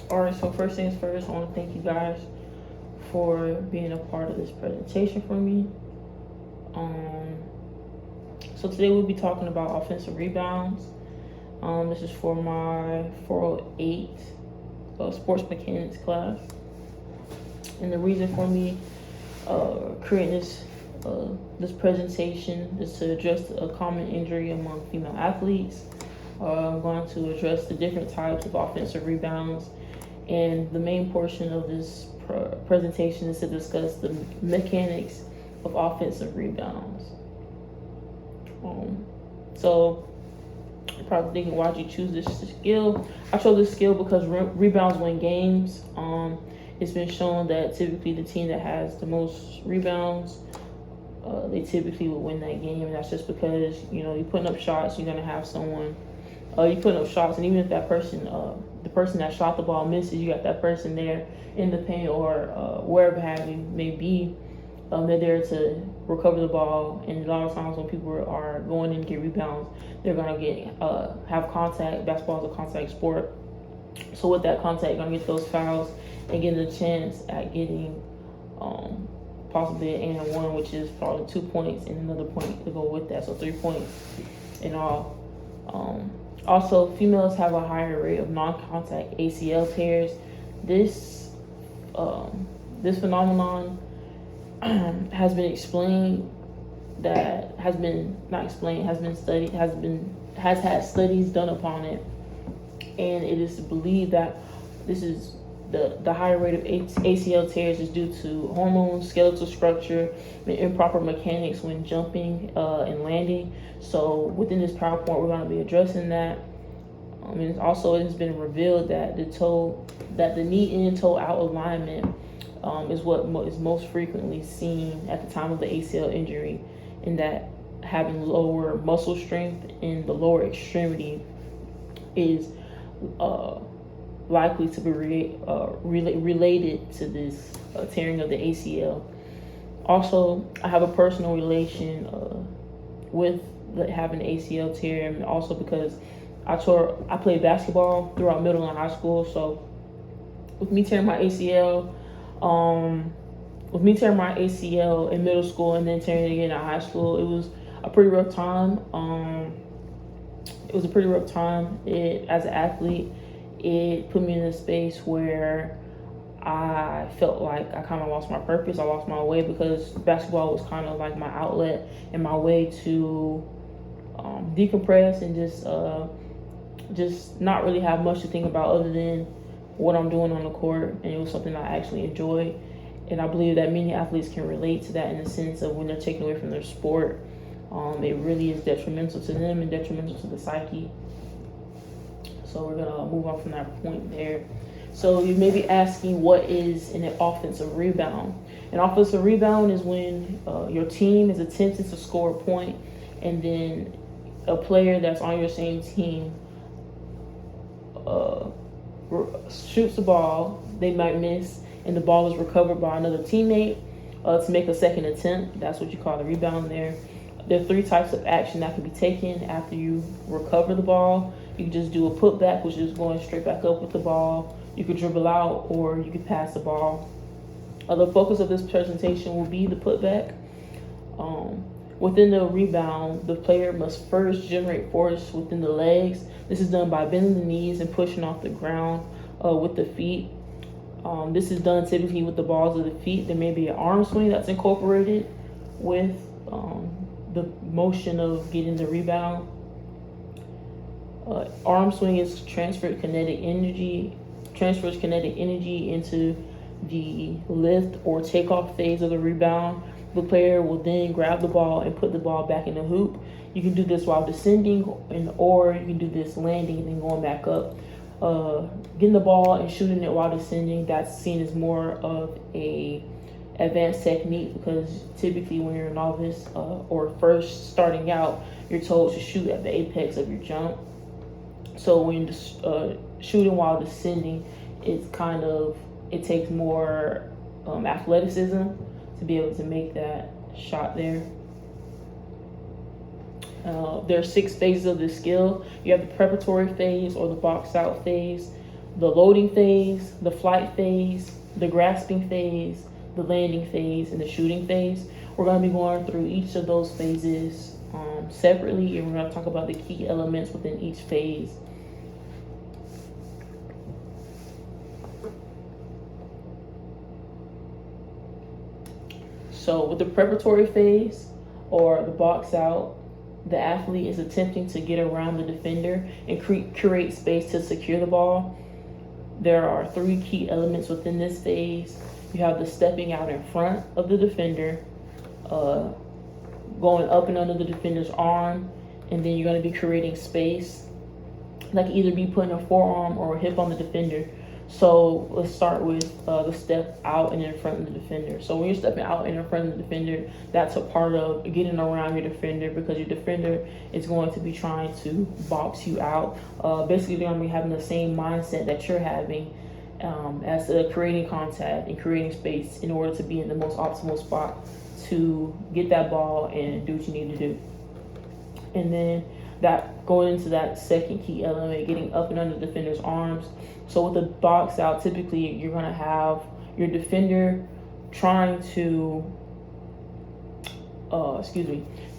All right, so first things first, I want to thank you guys for being a part of this presentation for me. So today we'll be talking about offensive rebounds. This is for my 408 sports mechanics class. And the reason for me creating this presentation is to address a common injury among female athletes. I'm going to address the different types of offensive rebounds, and the main portion of this presentation is to discuss the mechanics of offensive rebounds. So you're probably thinking, why'd you choose this skill? I chose this skill because rebounds win games. It's been shown that typically the team that has the most rebounds, they typically will win that game. And that's just because, you're putting up shots, you're going to have someone, you're putting up shots, and even if that person, the person that shot the ball misses, you got that person there in the paint or wherever have you may be. They're there to recover the ball, and a lot of times when people are going in to get rebounds, they're gonna have contact. Basketball is a contact sport, so with that contact, you're gonna get those fouls and getting a chance at getting possibly an and one, which is probably 2 points and another point to go with that, so 3 points in all. Also, females have a higher rate of non-contact ACL tears. This phenomenon has been explained, has had studies done upon it, and it is believed that this is the higher rate of ACL tears is due to hormones, skeletal structure, and improper mechanics when jumping and landing. So within this PowerPoint, we're going to be addressing that. And it has been revealed that the knee in toe out alignment is what is most frequently seen at the time of the ACL injury, and that having lower muscle strength in the lower extremity is likely to be related to this tearing of the ACL. Also, I have a personal relation with having an ACL tear, and also because I played basketball throughout middle and high school. So with me tearing my ACL in middle school and then tearing it again in high school, it was a pretty rough time. As an athlete. It put me in a space where I felt like I kind of lost my purpose. I lost my way, because basketball was kind of like my outlet and my way to decompress and just not really have much to think about other than what I'm doing on the court. And it was something I actually enjoyed. And I believe that many athletes can relate to that, in the sense of when they're taken away from their sport, it really is detrimental to them and detrimental to the psyche. So we're going to move on from that point there. So you may be asking, what is an offensive rebound? An offensive rebound is when your team is attempting to score a point, and then a player that's on your same team shoots the ball. They might miss, and the ball is recovered by another teammate to make a second attempt. That's what you call the rebound there. There are 3 types of action that can be taken after you recover the ball. You can just do a putback, which is going straight back up with the ball. You could dribble out, or you could pass the ball. The focus of this presentation will be the putback. Within the rebound, the player must first generate force within the legs. This is done by bending the knees and pushing off the ground with the feet. This is done typically with the balls of the feet. There may be an arm swing that's incorporated with the motion of getting the rebound. Arm swing is transfers kinetic energy into the lift or takeoff phase of the rebound. The player will then grab the ball and put the ball back in the hoop. You can do this while descending, or you can do this landing and then going back up. Getting the ball and shooting it while descending, that's seen as more of a advanced technique, because typically when you're a novice or first starting out, you're told to shoot at the apex of your jump. So when shooting while descending, it takes more athleticism to be able to make that shot there. There are 6 phases of this skill. You have the preparatory phase or the box out phase. the loading phase, the flight phase, the grasping phase, the landing phase, and the shooting phase. We're going to be going through each of those phases separately, and we're going to talk about the key elements within each phase. So with the preparatory phase, or the box out, the athlete is attempting to get around the defender and create space to secure the ball. There are 3 key elements within this phase. You have the stepping out in front of the defender, going up and under the defender's arm, and then you're going to be creating space. That can either be putting a forearm or a hip on the defender. So let's start with the step out and in front of the defender. So when you're stepping out and in front of the defender, that's a part of getting around your defender, because your defender is going to be trying to box you out. Basically, they're going to be having the same mindset that you're having as creating contact and creating space in order to be in the most optimal spot to get that ball and do what you need to do. And then that going into that second key element, getting up and under the defender's arms. So with the box out, typically you're going to have your defender trying to, you're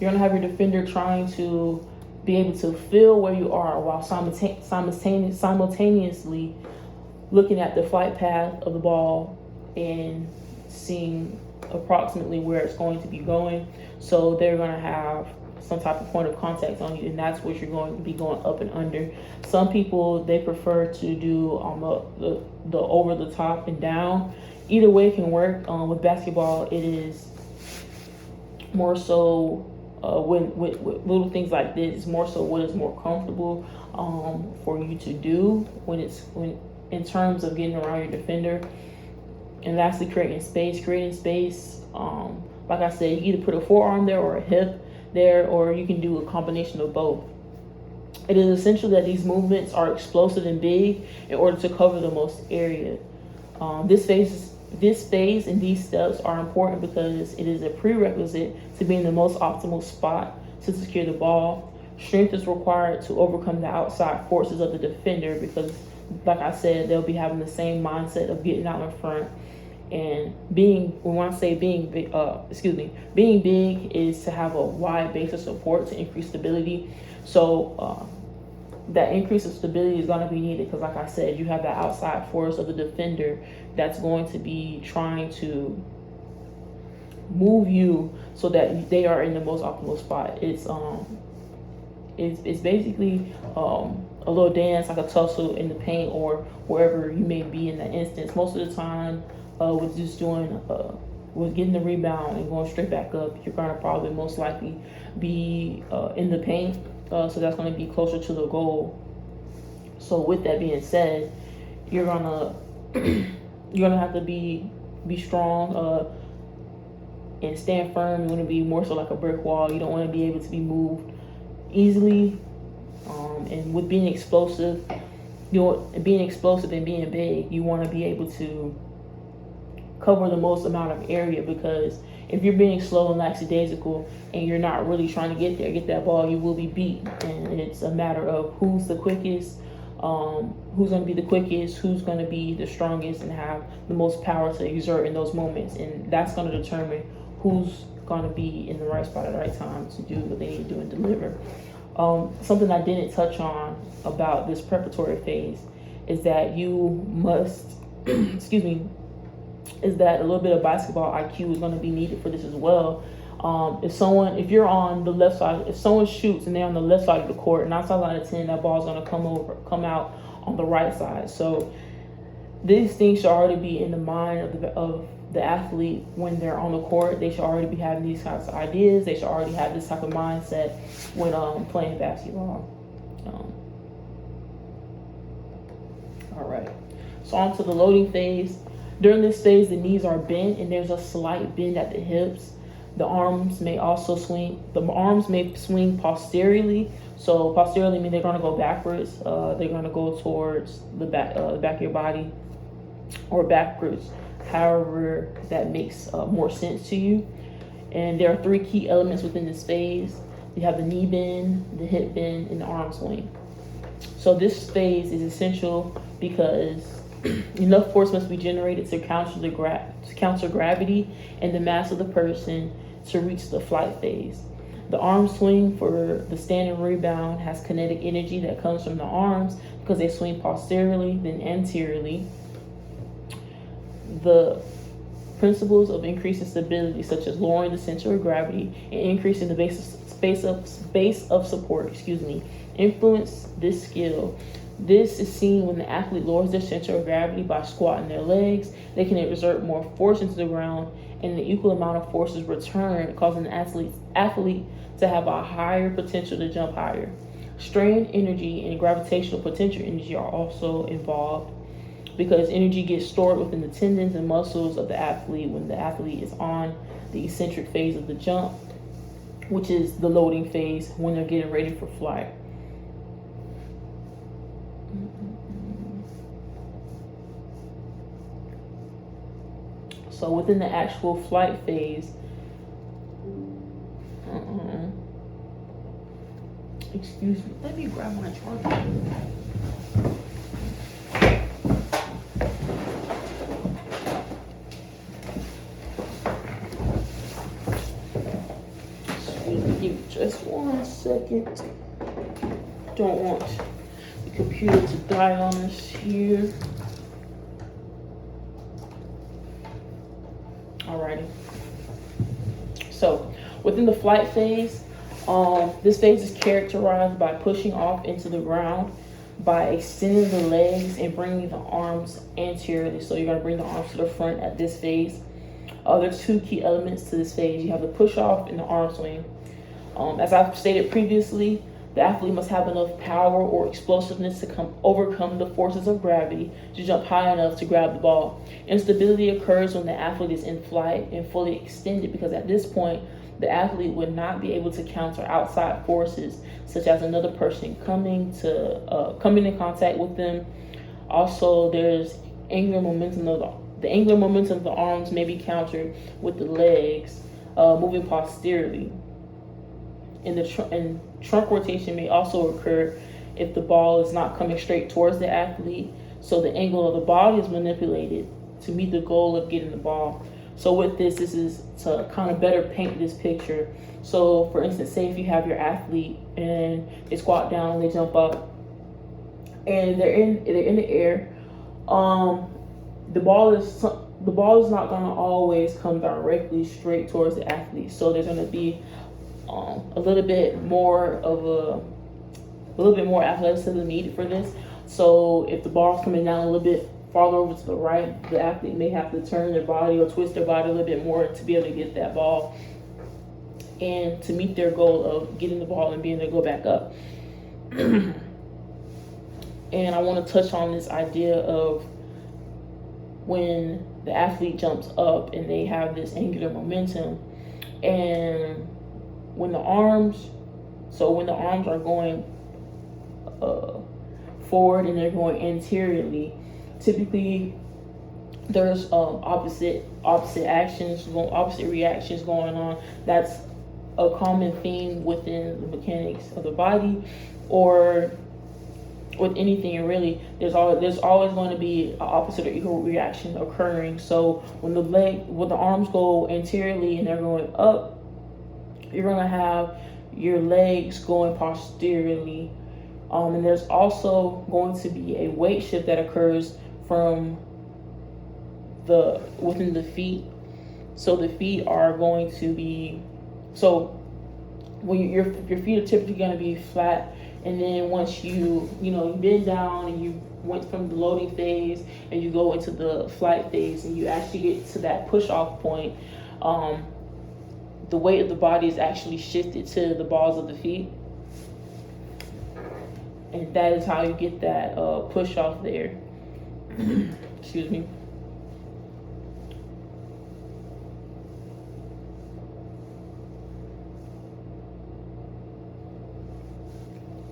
going to have your defender trying to be able to feel where you are while simultaneously looking at the flight path of the ball and seeing approximately where it's going to be going. So they're going to have some type of point of contact on you, and that's what you're going to be going up and under. Some people, they prefer to do the over the top and down. Either way can work. With basketball, it is more so with little things like this, it's more so what is more comfortable for you to do when in terms of getting around your defender. And lastly, creating space. Like I said, you either put a forearm there or a hip there, or you can do a combination of both. It is essential that these movements are explosive and big in order to cover the most area. This phase and these steps are important because it is a prerequisite to be in the most optimal spot to secure the ball. Strength is required to overcome the outside forces of the defender because, like I said, they'll be having the same mindset of getting out in front. And being big is to have a wide base of support to increase stability. So that increase of stability is going to be needed because, like I said, you have the outside force of the defender that's going to be trying to move you so that they are in the most optimal spot. It's basically a little dance, like a tussle in the paint or wherever you may be in that instance. Most of the time, with just doing with getting the rebound and going straight back up, you're going to probably most likely be in the paint, so that's going to be closer to the goal. So with that being said, you're gonna have to be strong and stand firm. You want to be more so like a brick wall. You don't want to be able to be moved easily, and with being explosive and being big, you want to be able to cover the most amount of area, because if you're being slow and lackadaisical and you're not really trying to get that ball, you will be beat. And it's a matter of who's the quickest, who's going to be the quickest, who's going to be the strongest and have the most power to exert in those moments. And that's going to determine who's going to be in the right spot at the right time to do what they need to do and deliver. Something I didn't touch on about this preparatory phase is that you must, is that a little bit of basketball IQ is going to be needed for this as well. If you're on the left side, if someone shoots and they're on the left side of the court, 9 times out of 10, that ball's going to come out on the right side. So these things should already be in the mind of the athlete when they're on the court. They should already be having these kinds of ideas. They should already have this type of mindset when playing basketball. All right. So on to the loading phase. During this phase, the knees are bent and there's a slight bend at the hips. The arms may swing posteriorly. So posteriorly means they're going to go backwards. They're going to go towards the back of your body, or backwards, however that makes more sense to you. And there are 3 key elements within this phase. You have the knee bend, the hip bend, and the arm swing. So this phase is essential because enough force must be generated to counter gravity and the mass of the person to reach the flight phase. The arm swing for the standing rebound has kinetic energy that comes from the arms because they swing posteriorly, then anteriorly. The principles of increasing stability, such as lowering the center of gravity and increasing the base of support, influence this skill. This is seen when the athlete lowers their center of gravity by squatting their legs. They can exert more force into the ground, and an equal amount of force is returned, causing the athlete to have a higher potential to jump higher. Strain energy and gravitational potential energy are also involved because energy gets stored within the tendons and muscles of the athlete when the athlete is on the eccentric phase of the jump, which is the loading phase when they're getting ready for flight. So within the actual flight phase, excuse me, let me grab my charger. Excuse me, give me just 1 second. Don't want the computer to die on us here. Alrighty. So within the flight phase, this phase is characterized by pushing off into the ground, by extending the legs and bringing the arms anteriorly. So you're going to bring the arms to the front at this phase. There's 2 key elements to this phase. You have the push off and the arm swing. As I've stated previously, the athlete must have enough power or explosiveness to overcome the forces of gravity to jump high enough to grab the ball. Instability occurs when the athlete is in flight and fully extended, because at this point, the athlete would not be able to counter outside forces, such as another person coming in contact with them. Also, there's angular momentum the angular momentum of the arms may be countered with the legs moving posteriorly. And trunk rotation may also occur if the ball is not coming straight towards the athlete, so the angle of the body is manipulated to meet the goal of getting the ball. So with this is to kind of better paint this picture. So for instance, say if you have your athlete and they squat down and they jump up and they're in the air, the ball is not going to always come directly straight towards the athlete. So there's going to be a little bit more athleticism needed for this. So if the ball's coming down a little bit farther over to the right, the athlete may have to turn their body or twist their body a little bit more to be able to get that ball and to meet their goal of getting the ball and being able to go back up. And I want to touch on this idea of when the athlete jumps up and they have this angular momentum, and when the arms are going forward and they're going anteriorly, typically there's opposite reactions going on. That's a common theme within the mechanics of the body, or with anything really. There's always going to be an opposite or equal reaction occurring. So when the arms go anteriorly and they're going up, you're going to have your legs going posteriorly. And there's also going to be a weight shift that occurs from within the feet. So the feet are going to be, so when your feet are typically going to be flat, and then once you bend down and you went from the loading phase and you go into the flight phase and you actually get to that push off point, the weight of the body is actually shifted to the balls of the feet. And that is how you get that push off there. Excuse me.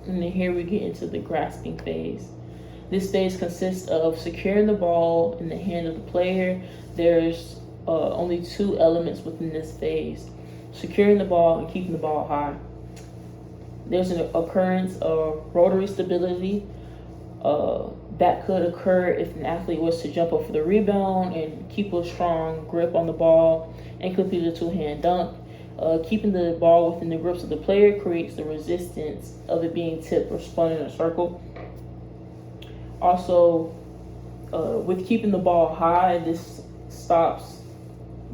And then here we get into the grasping phase. This phase consists of securing the ball in the hand of the player. There's only 2 elements within this phase: securing the ball and keeping the ball high. There's an occurrence of rotary stability. that could occur if an athlete was to jump up for the rebound and keep a strong grip on the ball and complete a two-hand dunk. Keeping the ball within the grips of the player creates the resistance of it being tipped or spun in a circle. Also, with keeping the ball high, this stops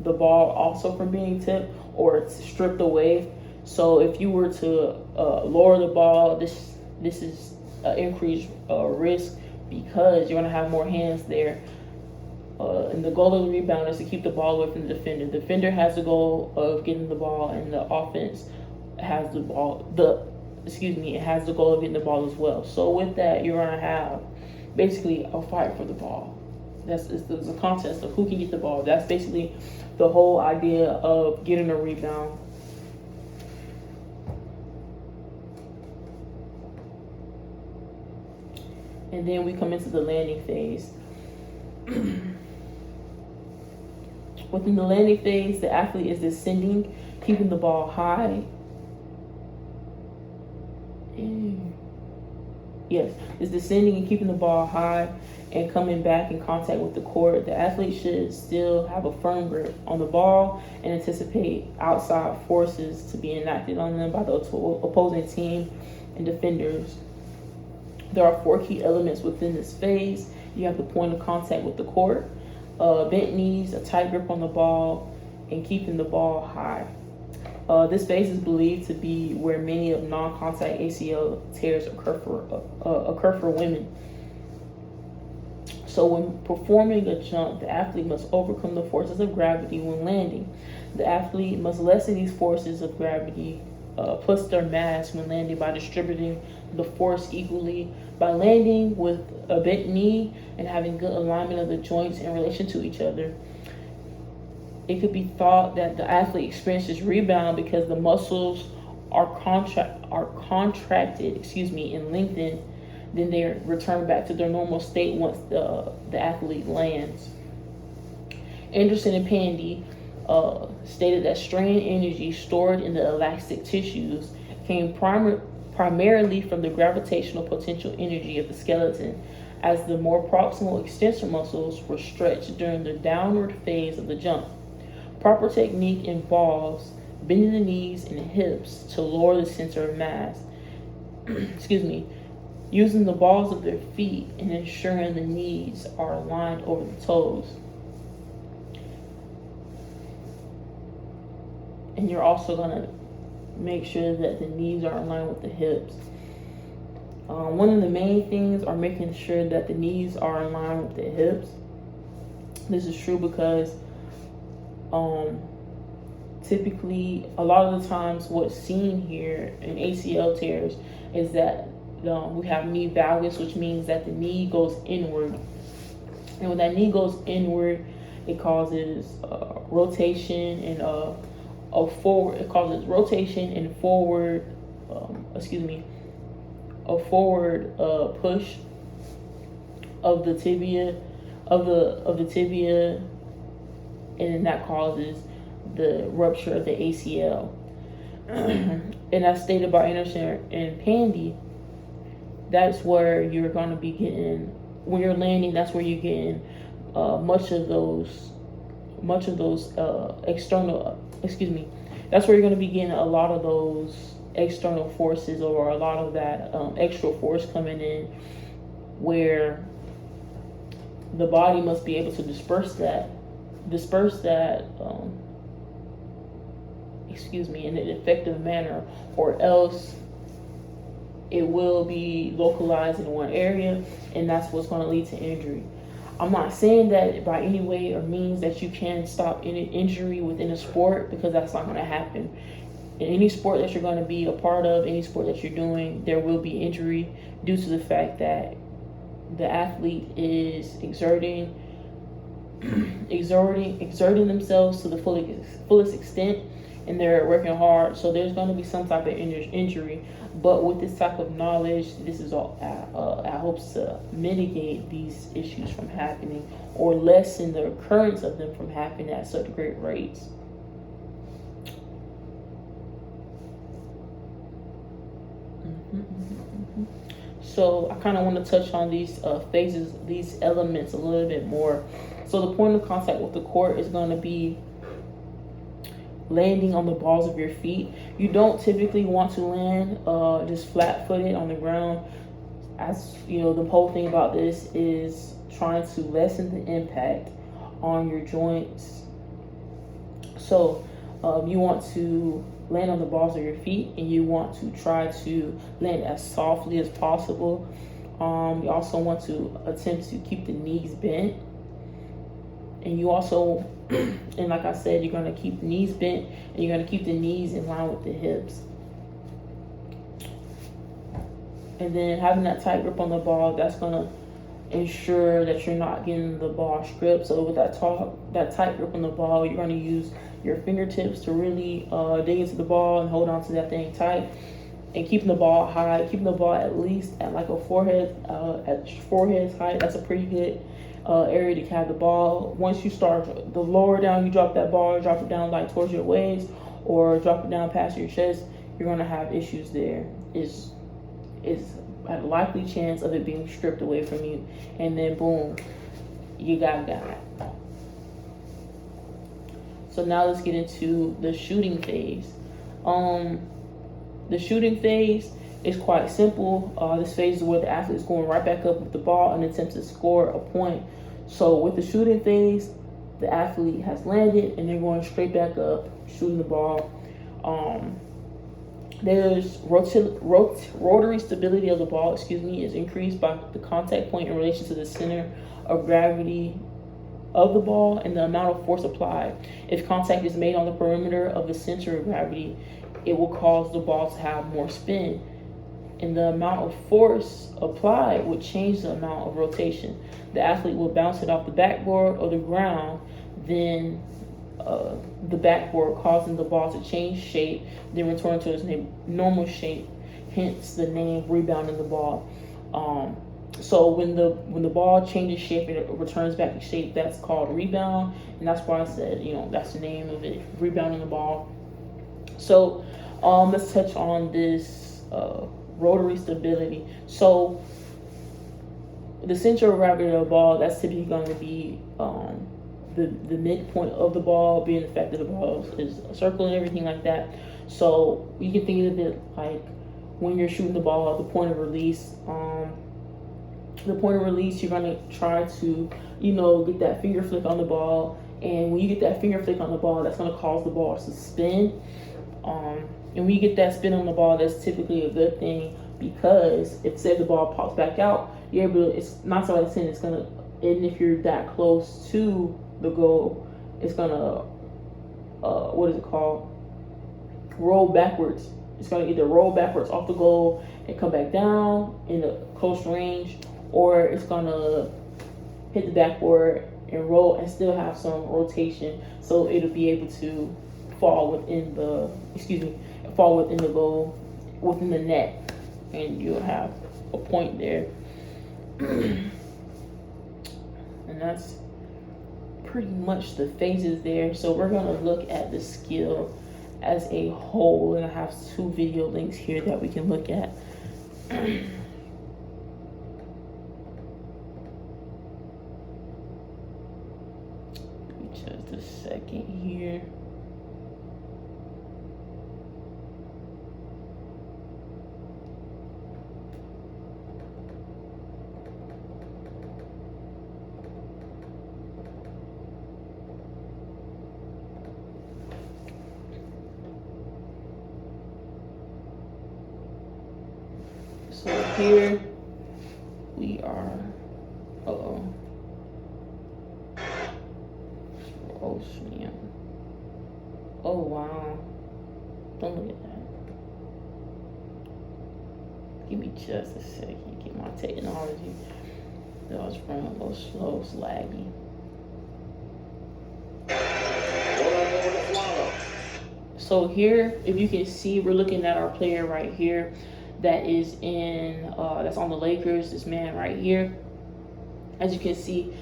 the ball also from being tipped or it's stripped away. So if you were to lower the ball, this is increased risk because you're going to have more hands there. And the goal of the rebound is to keep the ball away from the defender. The defender has the goal of getting the ball, and the offense has the ball. It has the goal of getting the ball as well. So with that, you're going to have basically a fight for the ball. It's a contest of who can get the ball. That's basically the whole idea of getting a rebound. And then we come into the landing phase. Within the landing phase, the athlete is descending, keeping the ball high. Is descending and keeping the ball high and coming back in contact with the court. The athlete should still have a firm grip on the ball and anticipate outside forces to be enacted on them by the opposing team and defenders. There are 4 key elements within this phase. You have the point of contact with the court, bent knees, a tight grip on the ball, and keeping the ball high. This phase is believed to be where many of non-contact ACL tears occur for women. So when performing a jump, the athlete must overcome the forces of gravity when landing. The athlete must lessen these forces of gravity plus their mass when landing by distributing the force equally. By landing with a bent knee and having good alignment of the joints in relation to each other, it could be thought that the athlete experiences rebound because the muscles are contracted, and lengthened. Then they return back to their normal state once the athlete lands. Anderson and Pandy stated that strain energy stored in the elastic tissues came primarily from the gravitational potential energy of the skeleton, as the more proximal extensor muscles were stretched during the downward phase of the jump. Proper technique involves bending the knees and hips to lower the center of mass. Using the balls of their feet and ensuring the knees are aligned over the toes. And you're also going to make sure that the knees are aligned with the hips. One of the main things are making sure that the knees are in line with the hips. This is true because typically, a lot of the times what's seen here in ACL tears is that we have knee valgus, which means that the knee goes inward. And when that knee goes inward, it causes rotation and it causes rotation and forward, a forward push of the tibia, and then that causes the rupture of the ACL. And as stated by Anderson and Pandy, that's where you're going to be getting, when you're landing, that's where you're getting much of those external, that's where you're going to be getting a lot of those external forces, or a lot of that extra force coming in, where the body must be able to disperse that in an effective manner, or else it will be localized in one area, and that's what's going to lead to injury. I'm not saying that by any way or means that you can stop any injury within a sport, because that's not going to happen. In any sport that you're going to be a part of, any sport that you're doing, there will be injury due to the fact that the athlete is exerting themselves to the fullest extent, and they're working hard. So there's going to be some type of injury. But with this type of knowledge, this is all hopes to mitigate these issues from happening, or lessen the occurrence of them from happening at such great rates. So I kind of want to touch on these phases, these elements a little bit more. So the point of contact with the court is going to be landing on the balls of your feet. You don't typically want to land just flat-footed on the ground. As you know, the whole thing about this is trying to lessen the impact on your joints. So you want to land on the balls of your feet, and you want to try to land as softly as possible. You also want to attempt to keep the knees bent, and you also and like I said, you're going to keep the knees bent, and you're going to keep the knees in line with the hips. And then having that tight grip on the ball, that's going to ensure that you're not getting the ball stripped. So with that tight grip on the ball, you're going to use your fingertips to really dig into the ball and hold on to that thing tight, and keeping the ball high, keeping the ball at least at like a forehead height. That's a pretty good area to have the ball. Once you start, the lower down you drop that ball, drop it down like towards your waist or drop it down past your chest, you're going to have issues there. Is a likely chance of it being stripped away from you, and then boom, you got it. So now let's get into the shooting phase. The shooting phase is quite simple. This phase is where the athlete is going right back up with the ball and attempts to score a point. So with the shooting phase, the athlete has landed and they're going straight back up, shooting the ball. There's rotary stability of the ball, is increased by the contact point in relation to the center of gravity of the ball and the amount of force applied. If contact is made on the perimeter of the center of gravity, it will cause the ball to have more spin, and the amount of force applied would change the amount of rotation. The athlete will bounce it off the backboard or the ground, then the backboard, causing the ball to change shape, then return to its normal shape, hence the name rebounding the ball. So when the ball changes shape and it returns back to shape, that's called rebound, and that's why I said, that's the name of it, rebounding the ball. So let's touch on this rotary stability. So the center of gravity of the ball, that's typically going to be the midpoint of the ball, being the fact that the ball is a circle and everything like that. So you can think of it like when you're shooting the ball at the point of release. The point of release, you're going to try to, get that finger flick on the ball. And when you get that finger flick on the ball, that's going to cause the ball to spin. And when you get that spin on the ball, that's typically a good thing, because if, say, the ball pops back out, you're able to, it's not so like it's going to, and if you're that close to the goal, it's going to, roll backwards. It's going to either roll backwards off the goal and come back down in the close range, or it's going to hit the backboard and roll and still have some rotation, so it'll be able to fall within the goal, within the net, and you'll have a point there. And that's pretty much the phases there. So we're going to look at the skill as a whole, and I have 2 video links here that we can look at. Just a second here. So here we are. Oh snap. Oh wow. Don't look at that. Give me just a second. Get my technology. That was running a little slow, it's laggy. So here, if you can see, we're looking at our player right here that is that's on the Lakers, this man right here. As you can see,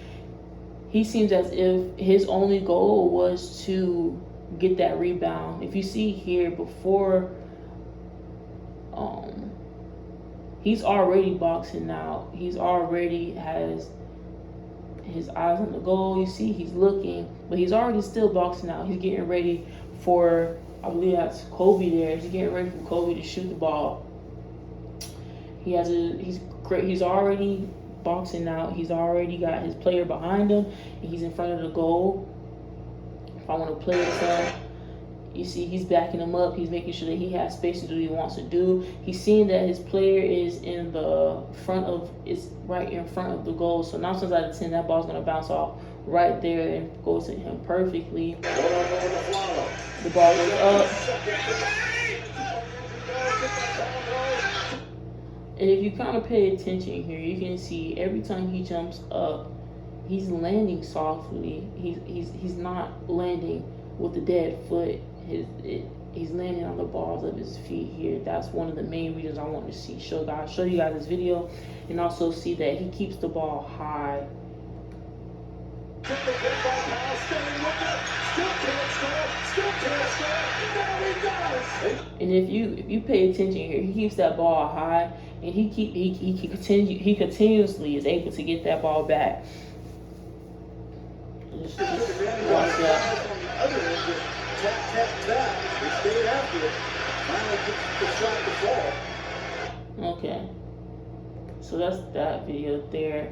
he seems as if his only goal was to get that rebound. If you see here, before He's already boxing out. He's already has his eyes on the goal. You see, he's looking, but he's already still boxing out. He's getting ready for, I believe that's Kobe there. He's getting ready for Kobe to shoot the ball. He's great. He's already boxing out. He's already got his player behind him, and he's in front of the goal. If I want to play this up, you see he's backing him up. He's making sure that he has space to do what he wants to do. He's seeing that his player is right in front of the goal. So 9 times out of 10, that ball's gonna bounce off right there and go to him perfectly. The ball goes up. And if you kind of pay attention here, you can see every time he jumps up, he's landing softly. He's not landing with the dead foot. He's landing on the balls of his feet here. That's one of the main reasons I want to show you guys this video, and also see that he keeps the ball high. And if you pay attention here, he keeps that ball high, and he continuously is able to get that ball back. Just watch that. Okay, so that's that video there,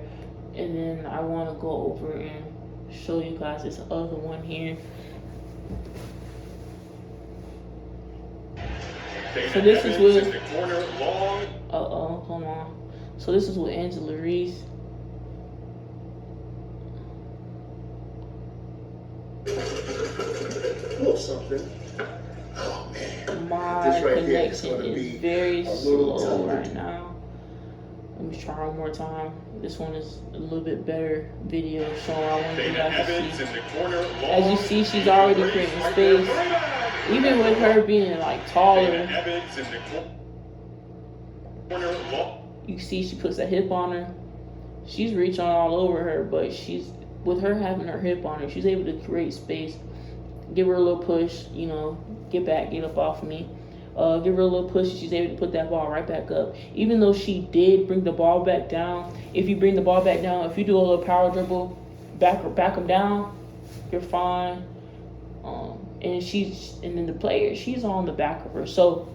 and then I want to go over and show you guys this other one here. So this is with hold on. So this is with Angela Reese. Something. Oh man. My connection is very slow right now. Let me try one more time. This one is a little bit better video, so I want you guys to see. As you see, she's already creating space. Even with her being like taller, you see she puts a hip on her. She's reaching all over her, but with her having her hip on her, she's able to create space. Give her a little push, get back, get up off of me. Give her a little push, she's able to put that ball right back up. Even though she did bring the ball back down, if you bring the ball back down, if you do a little power dribble, back them down, you're fine. And then the player, she's on the back of her. So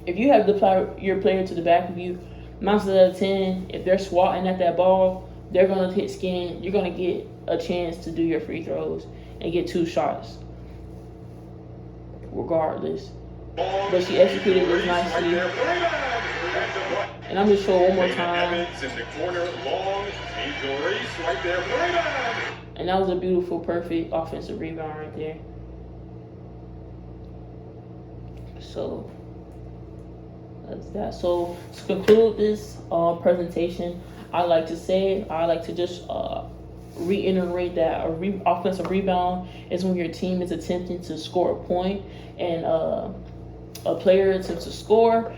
if you have your player to the back of you, 9 out of 10, if they're swatting at that ball, they're gonna hit skin. You're gonna get a chance to do your free throws and get 2 shots, regardless. But she executed this nicely. And I'm gonna show one more time. And that was a beautiful, perfect offensive rebound right there. So that's that. So to conclude this presentation, I like to just reiterate that offensive rebound is when your team is attempting to score a point and a player attempts to score,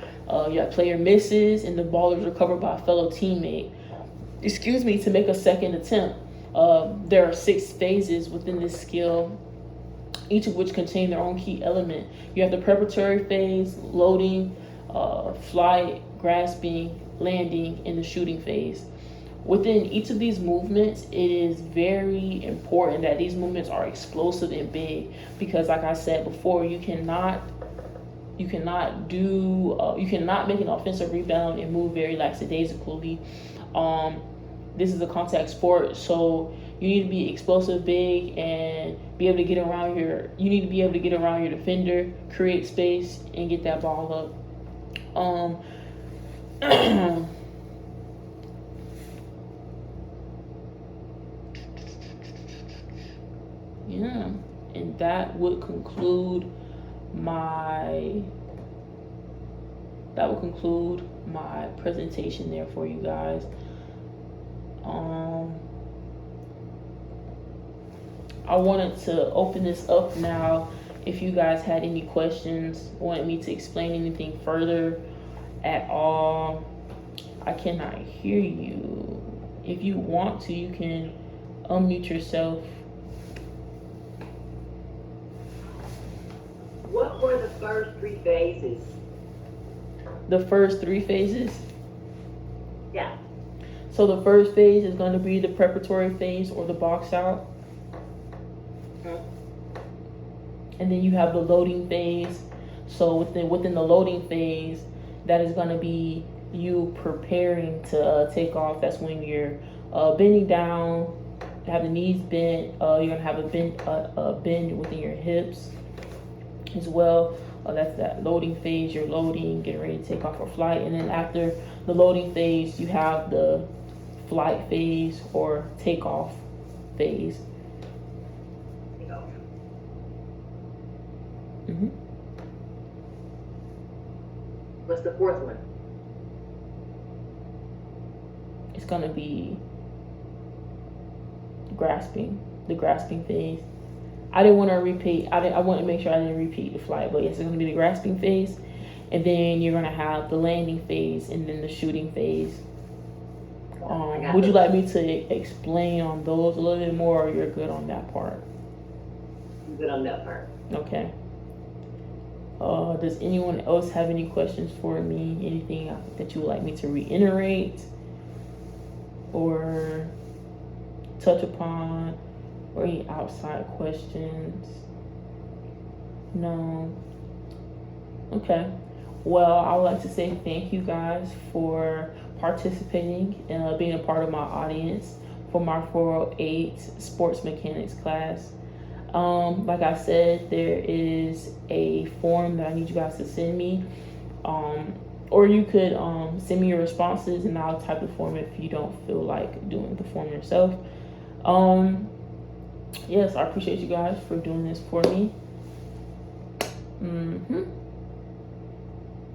your player misses, and the ball is recovered by a fellow teammate. To make a second attempt. There are 6 phases within this skill, each of which contain their own key element. You have the preparatory phase, loading, flight, grasping, landing, and the shooting phase. Within each of these movements, it is very important that these movements are explosive and big, because like I said before, you cannot make an offensive rebound and move very lackadaisically. This is a contact sport, so you need to be explosive, big, and be able to get around your defender, create space, and get that ball up. Yeah, and that would conclude my presentation there for you guys. I wanted to open this up now. If you guys had any questions, wanted me to explain anything further at all. I cannot hear you. If you want to, you can unmute yourself. What were the first 3 phases? The first 3 phases? Yeah. So the first phase is going to be the preparatory phase or the box out. And then you have the loading phase. So within the loading phase, that is going to be you preparing to take off. That's when you're bending down, have the knees bent. You're going to have a bend within your hips as well. That's that loading phase. You're loading, getting ready to take off for flight. And then after the loading phase, you have the flight phase or takeoff phase. Mm-hmm. What's the fourth one? It's gonna be the grasping phase. I didn't want to repeat. I want to make sure I didn't repeat the flight, but yes, it's gonna be the grasping phase, and then you're gonna have the landing phase, and then the shooting phase. Would you like me to explain on those a little bit more, or you're good on that part? I'm good on that part. Okay. Does anyone else have any questions for me? Anything that you would like me to reiterate or touch upon, or any outside questions? No? Okay. Well, I would like to say thank you guys for participating and being a part of my audience for my 408 sports mechanics class. Like I said, there is a form that I need you guys to send me, or you could send me your responses and I'll type the form if you don't feel like doing the form yourself. Yes, I appreciate you guys for doing this for me.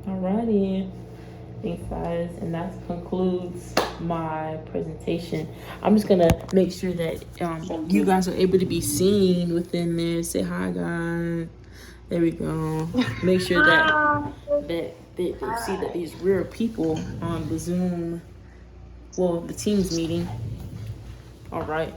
Alrighty. Thanks, guys, and that concludes my presentation. I'm just gonna make sure that you guys are able to be seen within there. Say hi, guys. There we go. Make sure that they see that these real people on the Zoom, well, the Teams meeting. All right.